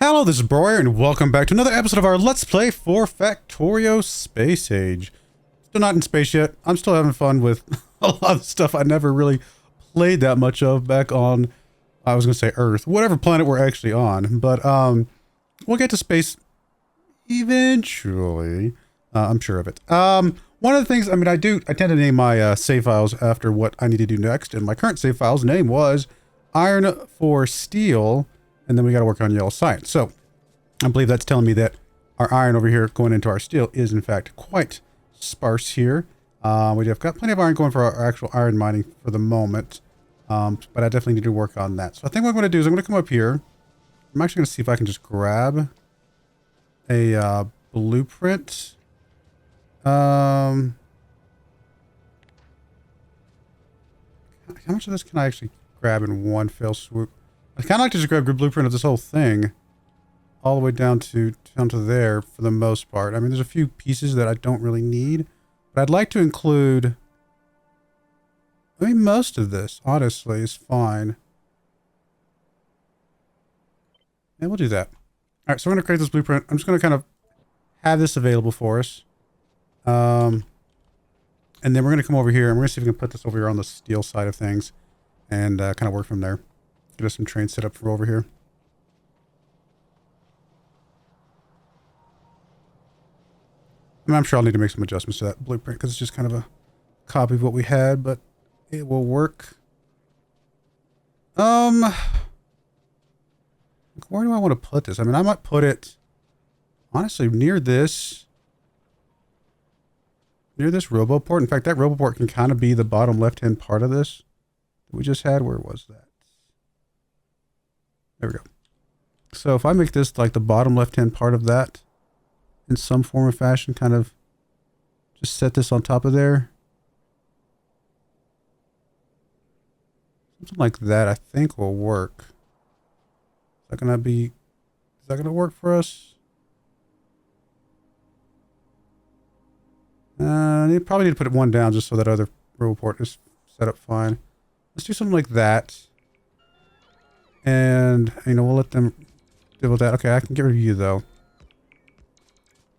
Hello, this is Broyar, and welcome back to another episode of our Let's Play for Factorio Space Age. Still not in space yet. I'm still having fun with a lot of stuff I never really played that much of back on, I was going to say Earth, whatever planet we're actually on. But we'll get to space eventually. I'm sure of it. One of the things, I tend to name my save files after what I need to do next, and my current save file's name was Iron for Steel. And then we got to work on yellow science. So I believe that's telling me that our iron over here going into our steel is in fact quite sparse here. We have got plenty of iron going for our actual iron mining for the moment. But I definitely need to work on that. So I think what I'm going to do is I'm going to come up here. I'm actually going to see if I can just grab a blueprint. How much of this can I actually grab in one fell swoop? I kind of like to just grab a blueprint of this whole thing all the way down to there for the most part. I mean, there's a few pieces that I don't really need, but I'd like to include, most of this, honestly, is fine. And we'll do that. All right, so we're going to create this blueprint. I'm just going to kind of have this available for us. And then we're going to come over here and we're going to see if we can put this over here on the steel side of things and kind of work from there. Get us some trains set up for over here. And I'm sure I'll need to make some adjustments to that blueprint because it's just kind of a copy of what we had, but it will work. Where do I want to put this? I mean, I might put it honestly near this roboport. In fact, that roboport can kind of be the bottom left-hand part of this that we just had. Where was that? There we go. So if I make this like the bottom left-hand part of that in some form or fashion, kind of just set this on top of there. Something like that I think will work. Is that going to work for us? You probably need to put one down just so that other roboport is set up fine. Let's do something like that. And, we'll let them deal with that. Okay, I can get rid of you, though.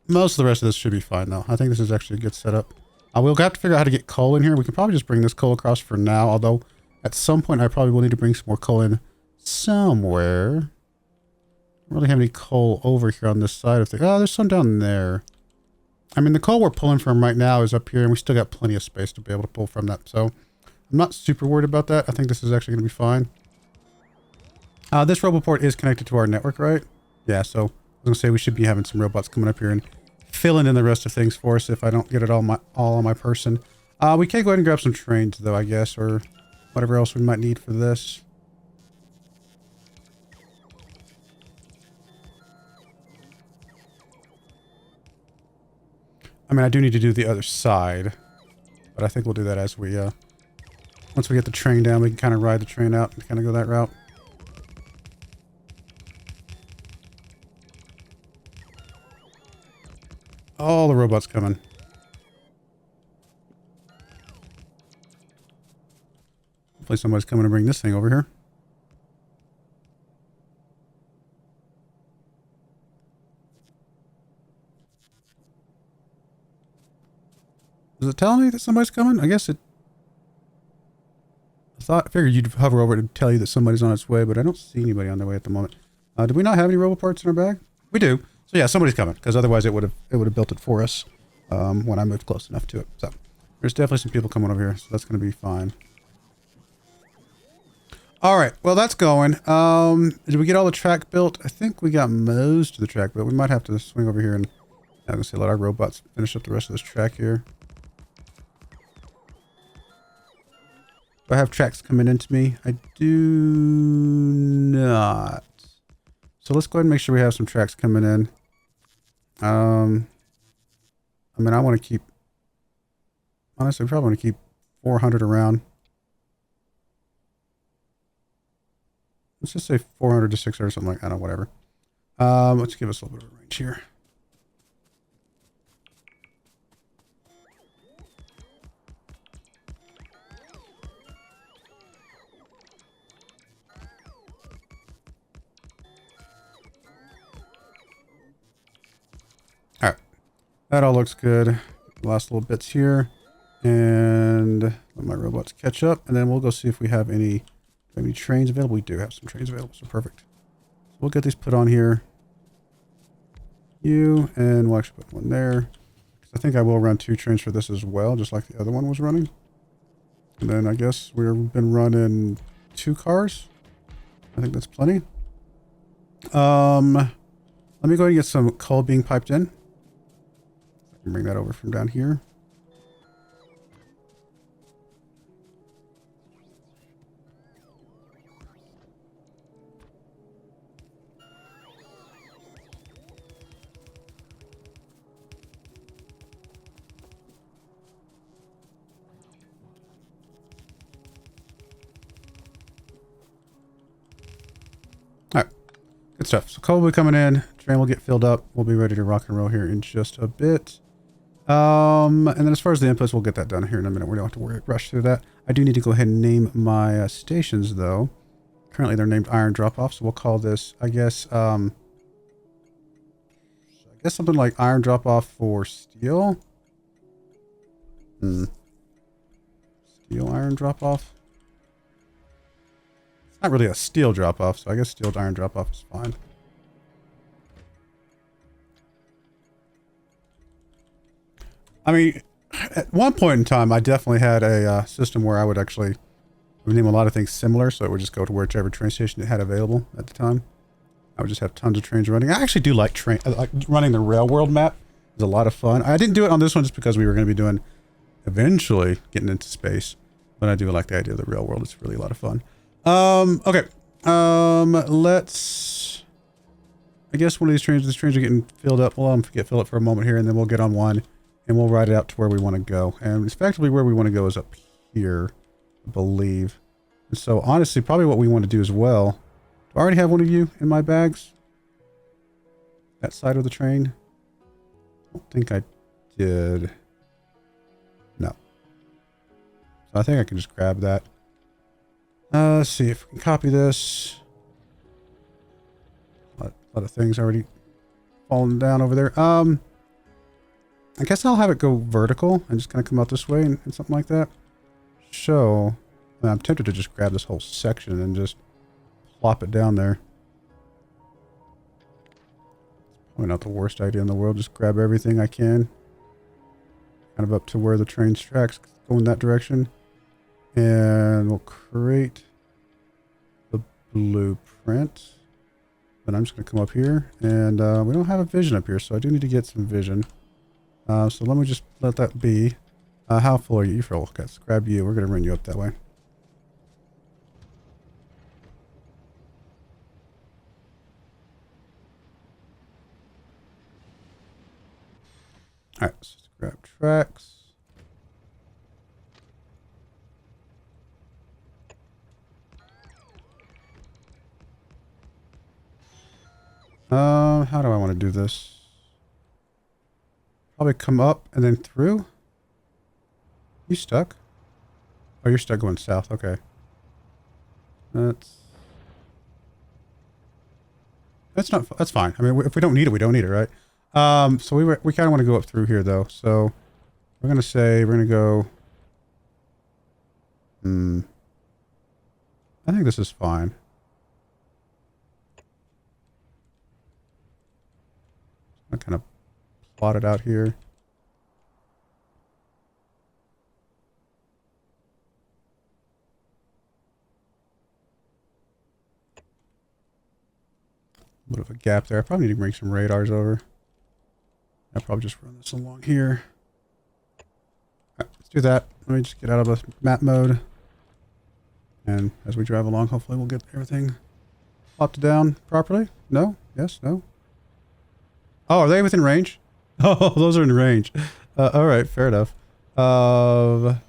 Most of the rest of this should be fine, though. I think this is actually a good setup. We'll have to figure out how to get coal in here. We can probably just bring this coal across for now, although at some point I probably will need to bring some more coal in somewhere. Don't really have any coal over here on this side of things. Oh, there's some down there. I mean, the coal we're pulling from right now is up here, and we still got plenty of space to be able to pull from that. So I'm not super worried about that. I think this is actually going to be fine. This roboport is connected to our network, right? Yeah, so I was going to say we should be having some robots coming up here and filling in the rest of things for us if I don't get it all on my person. We can go ahead and grab some trains, though, I guess, or whatever else we might need for this. I mean, I do need to do the other side, but I think we'll do that as we, once we get the train down, we can kind of ride the train out and kind of go that route. All the robots coming. Hopefully somebody's coming to bring this thing over here. Does it tell me that somebody's coming? I guess it... I figured you'd hover over it and tell you that somebody's on its way, but I don't see anybody on their way at the moment. Do we not have any roboparts in our bag? We do. So yeah, somebody's coming, because otherwise it would have built it for us when I moved close enough to it. So there's definitely some people coming over here, so that's going to be fine. All right, well that's going. Did we get all the track built? I think we got most of the track built. We might have to swing over here and I'm going to say let our robots finish up the rest of this track here. Do I have tracks coming into me? I do not. So let's go ahead and make sure we have some tracks coming in. I mean, I want to keep... Honestly, we probably want to keep 400 around. Let's just say 400 to 600 or something like that. I don't know, whatever. Let's give us a little bit of a range here. That all looks good. Last little bits here. And let my robots catch up. And then we'll go see if we have any trains available. We do have some trains available, so perfect. So we'll get these put on here. And we'll actually put one there. I think I will run 2 trains for this as well, just like the other one was running. And then I guess we've been running 2 cars. I think that's plenty. Let me go ahead and get some coal being piped in. I can bring that over from down here. All right, good stuff. So coal will be coming in. Train will get filled up. We'll be ready to rock and roll here in just a bit. And then as far as the inputs, we'll get that done here in a minute. We don't have to rush through that. I do need to go ahead and name my stations, though. Currently, they're named iron drop-off, so we'll call this, I guess something like iron drop-off for steel. Steel iron drop-off. It's not really a steel drop-off, so I guess steel iron drop-off is fine. I mean, at one point in time, I definitely had a system where I would actually name a lot of things similar, so it would just go to whichever train station it had available at the time. I would just have tons of trains running. I actually do like running the rail world map. It's a lot of fun. I didn't do it on this one just because we were going to be doing eventually getting into space, but I do like the idea of the rail world. It's really a lot of fun. Okay. Let's. I guess one of these trains are getting filled up. We'll let them fill up for a moment here, and then we'll get on one. And we'll ride it out to where we want to go. And effectively where we want to go is up here, I believe. And so honestly, probably what we want to do as well. Do I already have one of you in my bags? That side of the train? I don't think I did. No. So I think I can just grab that. Let's see if we can copy this. A lot of things already falling down over there. I guess I'll have it go vertical and just kind of come out this way and something like that. So, I'm tempted to just grab this whole section and just plop it down there. Probably not the worst idea in the world. Just grab everything I can. Kind of up to where the train's tracks go in that direction. And we'll create the blueprint. Then I'm just going to come up here. And we don't have a vision up here, so I do need to get some vision. So let me just let that be. How full are you? You're full. Okay, let's grab you. We're going to run you up that way. Alright, so let's grab tracks. How do I want to do this? Probably come up and then through. You stuck? Oh, you're stuck going south. Okay. That's fine. I mean, if we don't need it, we don't need it, right? So we kind of want to go up through here though. So we're going to say we're going to go. I think this is fine. I kind of plot it out here. A bit of a gap there. I probably need to bring some radars over. I'll probably just run this along here. All right, let's do that. Let me just get out of the map mode. And as we drive along, hopefully we'll get everything plopped down properly. No? Yes? No? Oh, are they within range? Oh, those are in range. All right, fair enough. Okay,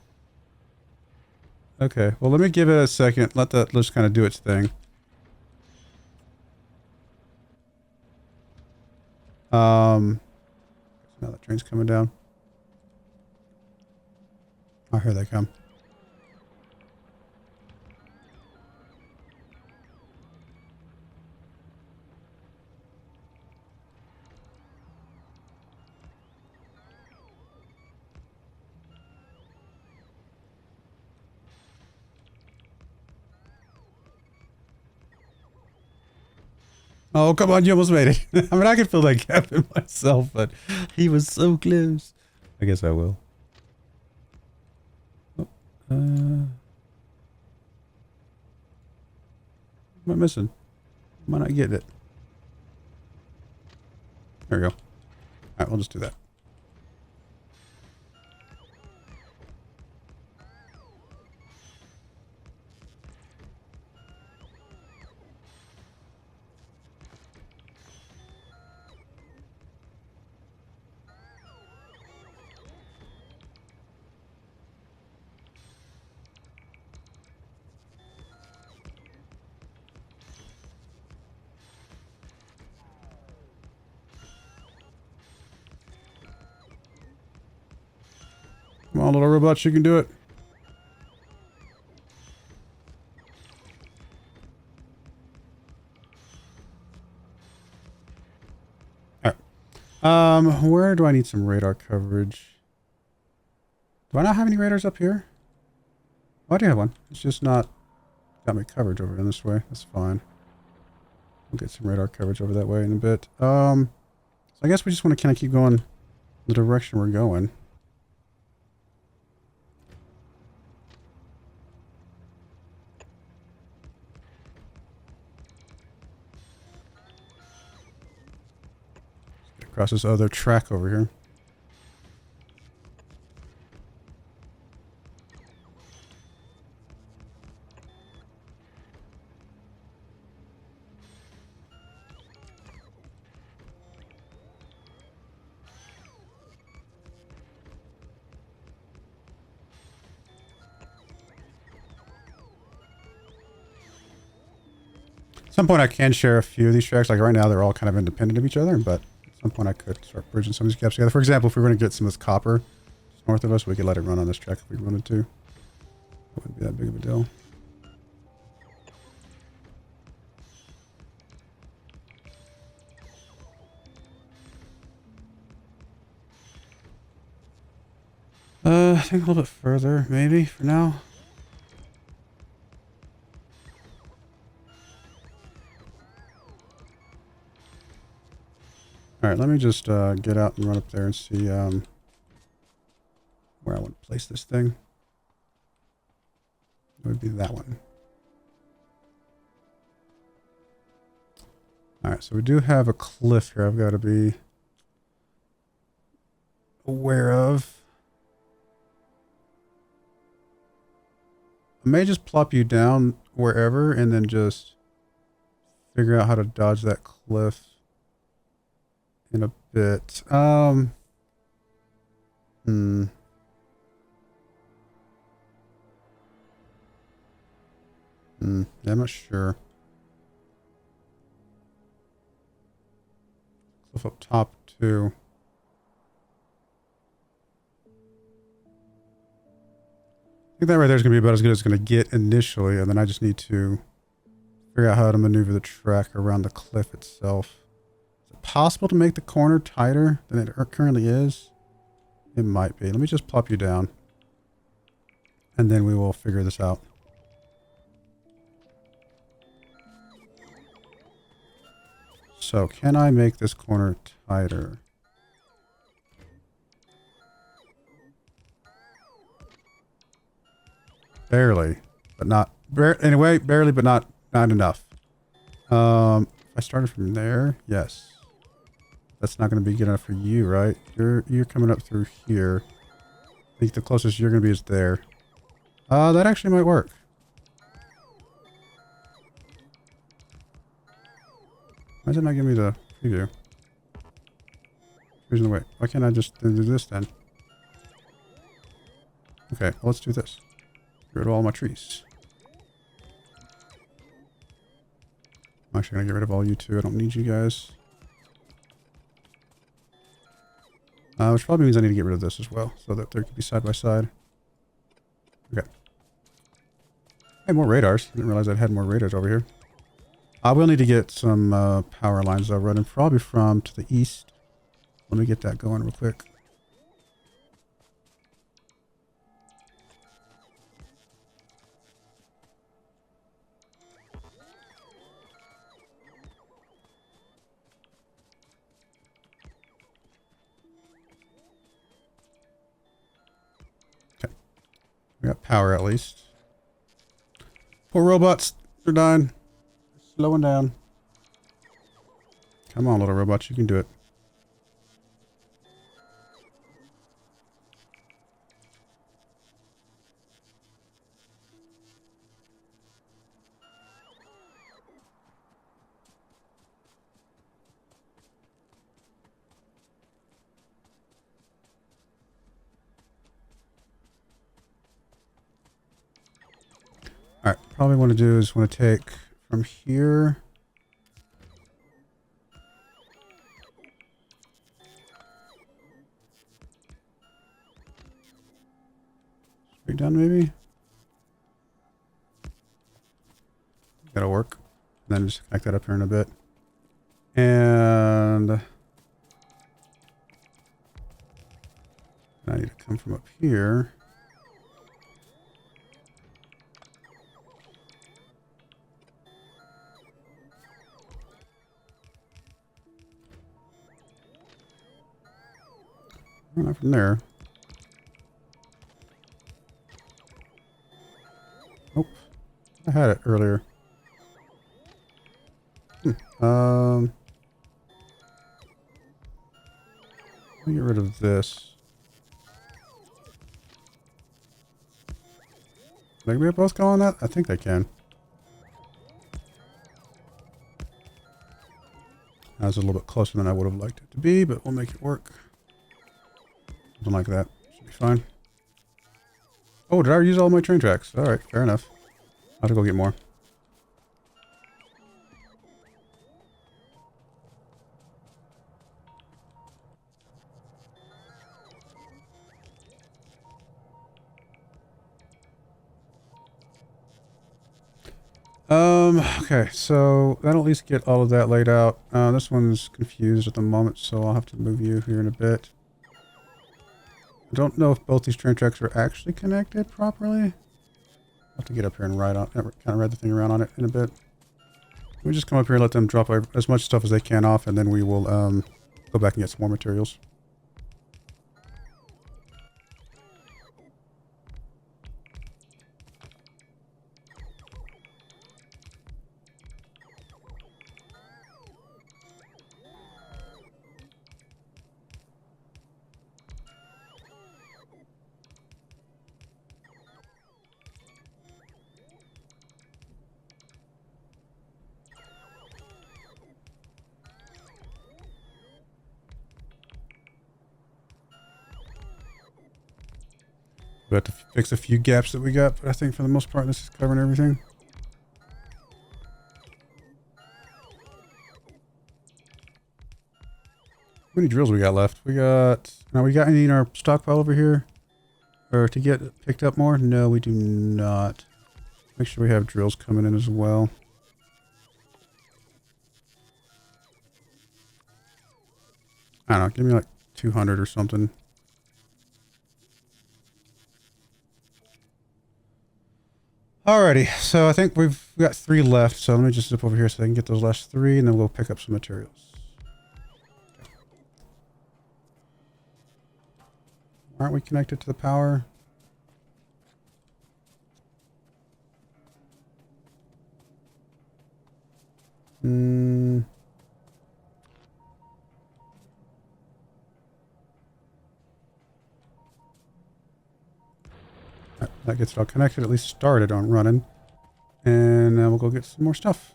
well, let me give it a second. Let that just kind of do its thing. Now that train's coming down. Oh, here they come. Oh, come on, you almost made it. I mean, I could fill that gap in myself, but he was so close. I guess I will. Oh, am I missing? Am I not getting it? There we go. Alright, we'll just do that. Come on, little robots, you can do it. Alright. Where do I need some radar coverage? Do I not have any radars up here? Oh, I do have one. It's just not got me coverage over in this way. That's fine. We'll get some radar coverage over that way in a bit. So I guess we just want to kind of keep going the direction we're going. Get across this other track over here. At some point I can share a few of these tracks. Like right now they're all kind of independent of each other, but at some point I could start bridging some of these gaps together. For example, if we were going to get some of this copper just north of us, we could let it run on this track if we wanted to. It wouldn't be that big of a deal. I think a little bit further, maybe, for now. Alright, let me just get out and run up there and see where I want to place this thing. It would be that one. Alright, so we do have a cliff here I've got to be aware of. I may just plop you down wherever and then just figure out how to dodge that cliff in a bit. Yeah, I'm not sure. Cliff up top too. I think that right there is going to be about as good as it's going to get initially, and then I just need to figure out how to maneuver the track around the cliff itself. Is it possible to make the corner tighter than it currently is? It might be. Let me just plop you down, and then we will figure this out. So, can I make this corner tighter? Barely, but not anyway. Barely, but not enough. If I started from there, yes. That's not going to be good enough for you, right? You're coming up through here. I think the closest you're going to be is there. That actually might work. Why does it not give me the preview? Here's the way. Why can't I just do this then? Okay, well, let's do this. Get rid of all my trees. I'm actually going to get rid of all you two. I don't need you guys. Which probably means I need to get rid of this as well, so that they can be side by side. Okay. Hey, more radars. I didn't realize I had more radars over here. I will need to get some power lines though, running probably from to the east. Let me get that going real quick. power at least. Poor robots. They're dying. Slowing down. Come on, little robots. You can do it. Alright, probably want to do is want to take from here. Straight down maybe? That'll work. And then just connect that up here in a bit. And I need to come from up here. Not from there. Nope. I had it earlier. Let me get rid of this. Maybe we both go on that? I think they can. That was a little bit closer than I would have liked it to be, but we'll make it work. Something like that. Should be fine. Oh, did I use all my train tracks? Alright, fair enough. I'll have to go get more. Okay, so that'll at least get all of that laid out. This one's confused at the moment, so I'll have to move you here in a bit. I don't know if both these train tracks are actually connected properly. I'll have to get up here and kind of ride the thing around on it in a bit. We just come up here and let them drop as much stuff as they can off, and then we will go back and get some more materials. We have to fix a few gaps that we got, but I think for the most part this is covering everything. How many drills we got left? We got any in our stockpile over here? Or to get picked up more? No, we do not. Make sure we have drills coming in as well. I don't know, give me like 200 or something. Alrighty, so I think we've got 3 left, so let me just zip over here so I can get those last 3, and then we'll pick up some materials. Aren't we connected to the power? That gets it all connected, at least started on running. And we'll go get some more stuff.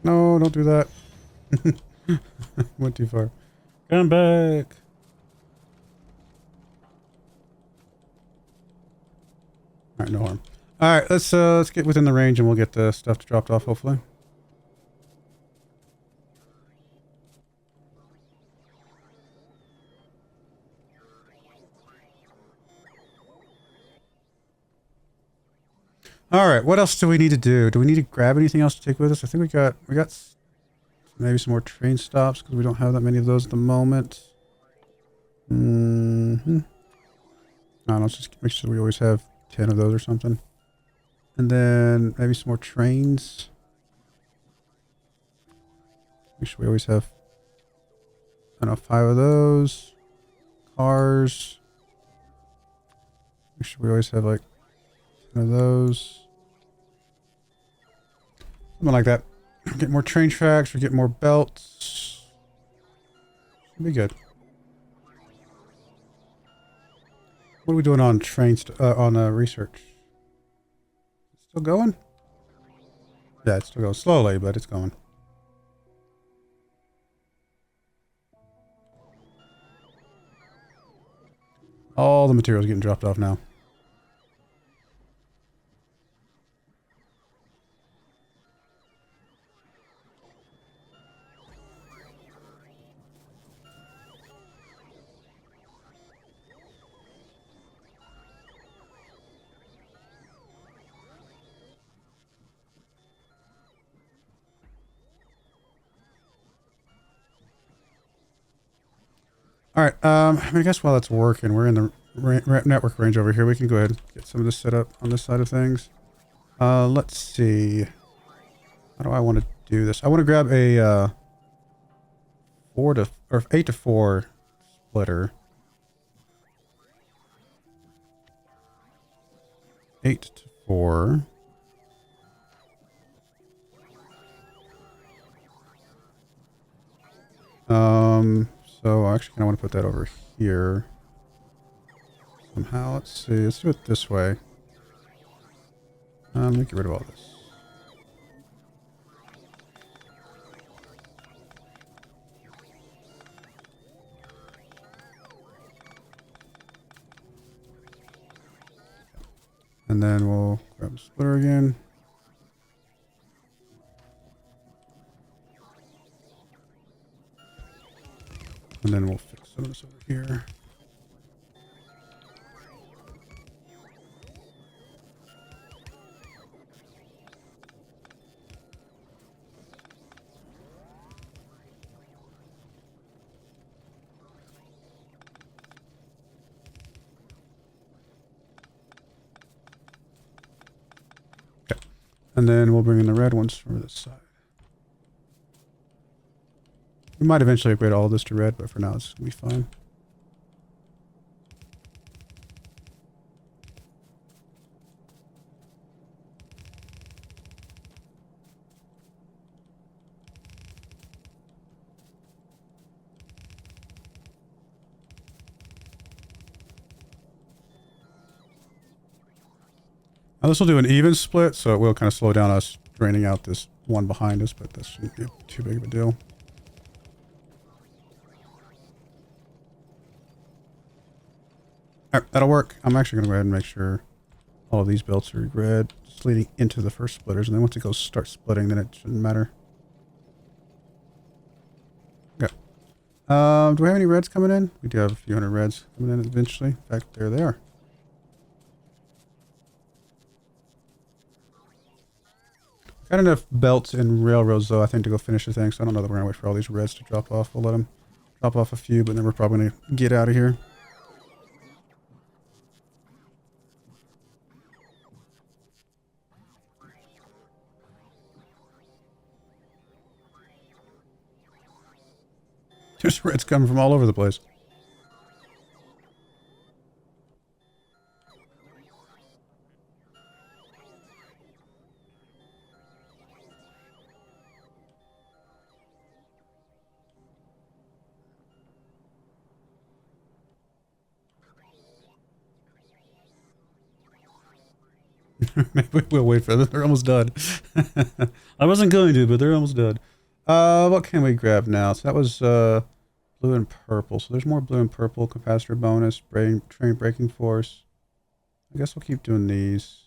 No, don't do that. Went too far. Come back. All right, no harm. All right, let's get within the range and we'll get the stuff dropped off, hopefully. All right, what else do we need to do? Do we need to grab anything else to take with us? I think we got maybe some more train stops because we don't have that many of those at the moment. Mm-hmm. No, let's just make sure we always have 10 of those or something. And then maybe some more trains. Make sure we always have, I don't know, 5 of those. Cars. Make sure we always have like 10 of those. Something like that. Get more train tracks. We get more belts. Should be good. What are we doing on trains? On research? Still going? Yeah, it's still going slowly, but it's going. All the materials getting dropped off now. All right. I guess while it's working, we're in the network range over here. We can go ahead and get some of this set up on this side of things. Let's see. How do I want to do this? I want to grab a 8 to 4 splitter. 8 to 4. So I actually kind of want to put that over here. Somehow, let's see. Let's do it this way. Let me get rid of all this. And then we'll grab the splitter again. And then we'll fix some of this over here. Okay. And then we'll bring in the red ones from this side. We might eventually upgrade all of this to red, but for now it's going to be fine. Now this will do an even split, so it will kind of slow down us draining out this one behind us, but this shouldn't be too big of a deal. Alright, that'll work. I'm actually going to go ahead and make sure all of these belts are red, just leading into the first splitters, and then once it goes start splitting, then it shouldn't matter. Okay. Do we have any reds coming in? We do have a few hundred reds coming in eventually. In fact, there they are. Got enough belts and railroads, though, I think, to go finish the thing, so I don't know that we're going to wait for all these reds to drop off. We'll let them drop off a few, but then we're probably going to get out of here. There's reds coming from all over the place. Maybe we'll wait for them. They're almost done. I wasn't going to, but they're almost done. What can we grab now? So that was blue and purple. So there's more blue and purple. Capacitor bonus, train braking force. I guess we'll keep doing these.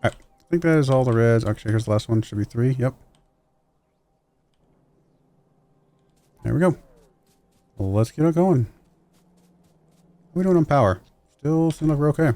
Alright, I think that is all the reds. Actually, here's the last one. Should be 3. Yep. There we go. Well, let's get it going. What are we doing on power? Still seem like we're okay.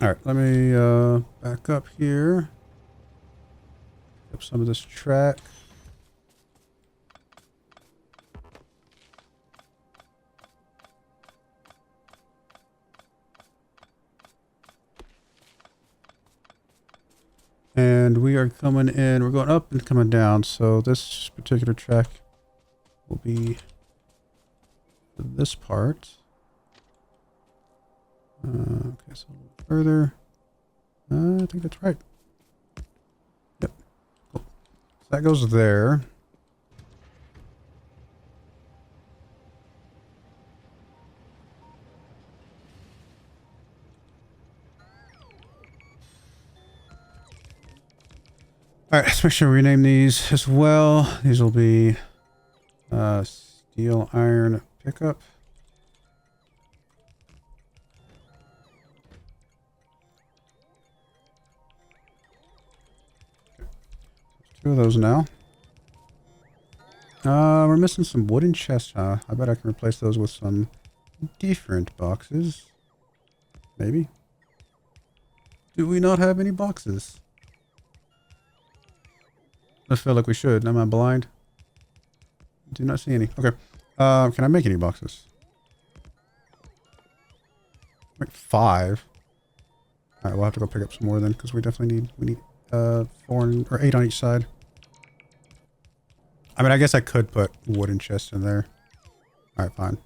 All right, let me back up here. Up some of this track. And we are coming in. We're going up and coming down. So this particular track will be for this part. Okay, so a little further. I think that's right. Yep. Cool. So that goes there. Alright, let's make sure we rename these as well. These will be steel iron pickup. Two of those now. We're missing some wooden chests, huh? I bet I can replace those with some different boxes. Maybe. Do we not have any boxes? I feel like we should. Am I blind? Do not see any. Okay. Can I make any boxes? Like 5. Alright, we'll have to go pick up some more then, because we definitely need 4 or 8 on each side. I mean, I guess I could put wooden chests in there. Alright, fine.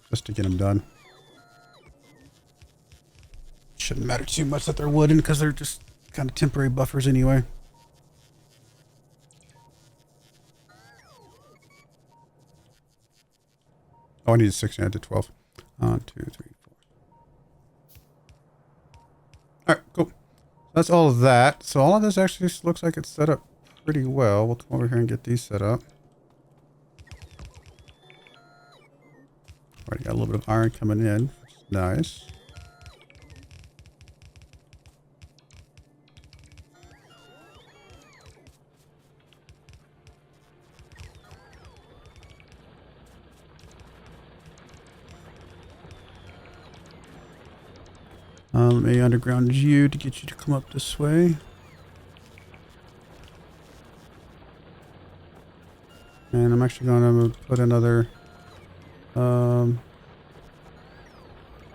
Just to get them done. Shouldn't matter too much that they're wooden, because they're just kind of temporary buffers anyway. Oh, I needed 16. I did 12. 1, 2, 3, 4. Alright, cool. That's all of that. So all of this actually looks like it's set up pretty well. We'll come over here and get these set up. Already got a little bit of iron coming in. Nice. Let me underground you to get you to come up this way. And I'm actually going to put another of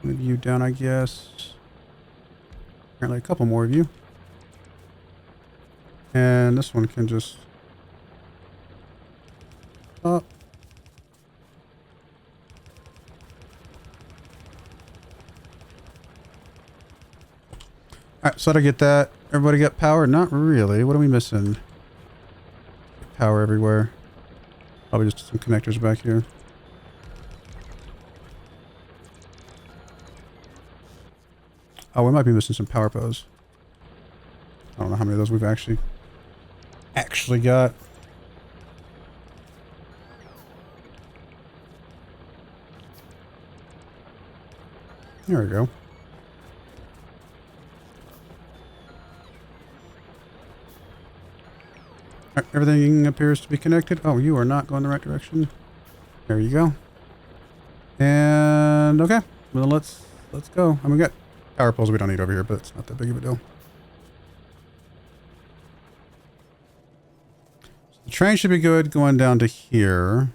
you down, I guess. Apparently a couple more of you. And this one can just up. Alright, so to get that, everybody got power? Not really. What are we missing? Power everywhere. Probably just some connectors back here. Oh, we might be missing some power posts. I don't know how many of those we've actually got. There we go. Alright, everything appears to be connected. Oh, you are not going the right direction. There you go. And okay, well let's go. I mean, we got power poles we don't need over here, but it's not that big of a deal. So the train should be good going down to here.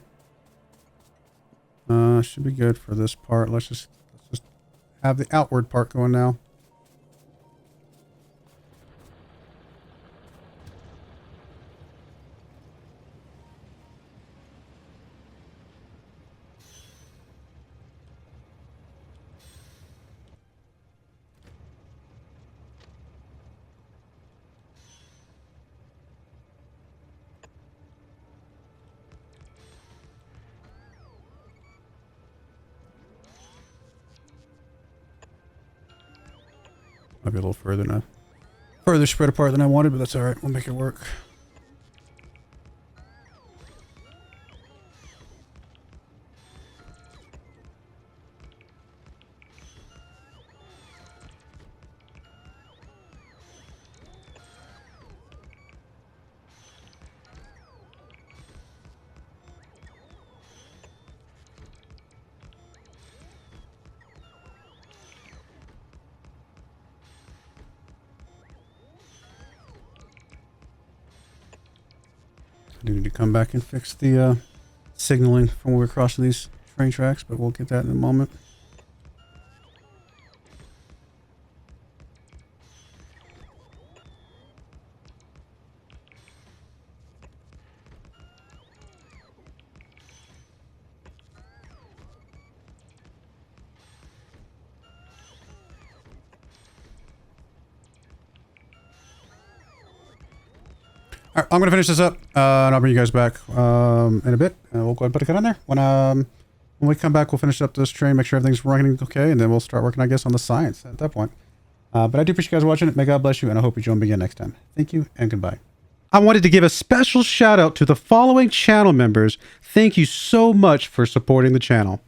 Should be good for this part. Let's just have the outward part going now. Might be a little further spread apart than I wanted, but that's all right. We'll make it work. I do need to come back and fix the signaling from where we're crossing these train tracks, but we'll get that in a moment. All right, I'm going to finish this up, and I'll bring you guys back in a bit. And we'll go ahead and put a cut on there. When we come back, we'll finish up this train, make sure everything's running okay, and then we'll start working, I guess, on the science at that point. But I do appreciate you guys watching. May God bless you, and I hope you join me again next time. Thank you, and goodbye. I wanted to give a special shout out to the following channel members. Thank you so much for supporting the channel.